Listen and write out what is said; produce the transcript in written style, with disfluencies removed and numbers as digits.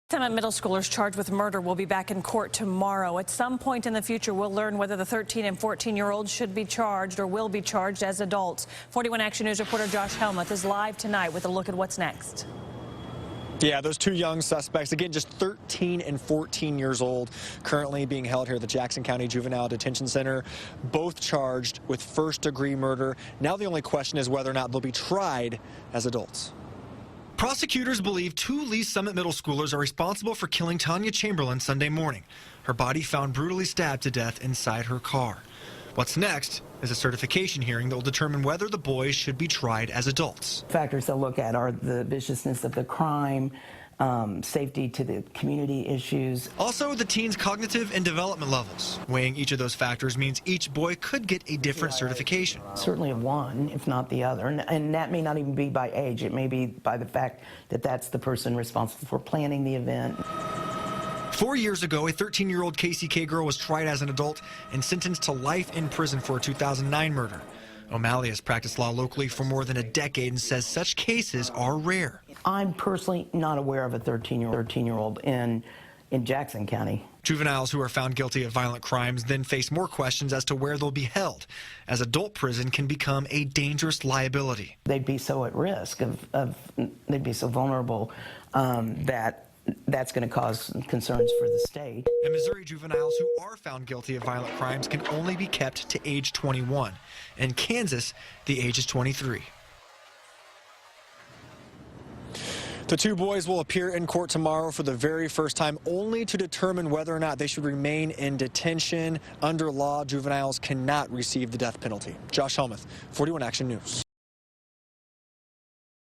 Some middle schoolers charged with murder will be back in court tomorrow. At some point in the future, we'll learn whether the 13 and 14-year-olds should be charged or will be charged as adults. 41 Action News reporter Josh Helmuth is live tonight with a look at what's next. Yeah, those two young suspects, again, just 13 and 14 years old, currently being held here at the Jackson County Juvenile Detention Center, both charged with first-degree murder. Now the only question is whether or not they'll be tried as adults. Prosecutors believe two Lee Summit middle schoolers are responsible for killing Tanya Chamberlain Sunday morning. Her body found brutally stabbed to death inside her car. What's next is a certification hearing that will determine whether the boys should be tried as adults. Factors they'll look at are the viciousness of the crime, safety to the community issues. Also, the teens' cognitive and development levels. Weighing each of those factors means each boy could get a different certification. Certainly one, if not the other. And that may not even be by age. It may be by the fact that that's the person responsible for planning the event. 4 years ago, a 13-year-old KCK girl was tried as an adult and sentenced to life in prison for a 2009 murder. O'Malley has practiced law locally for more than a decade and says such cases are rare. I'm personally not aware of a 13-year-old in Jackson County. Juveniles who are found guilty of violent crimes then face more questions as to where they'll be held, as adult prison can become a dangerous liability. They'd be so at risk they'd be so vulnerable that's going to cause concerns for the state. In Missouri, juveniles who are found guilty of violent crimes can only be kept to age 21. In Kansas, the age is 23. The two boys will appear in court tomorrow for the very first time, only to determine whether or not they should remain in detention. Under law, juveniles cannot receive the death penalty. Josh Helmuth, 41 Action News.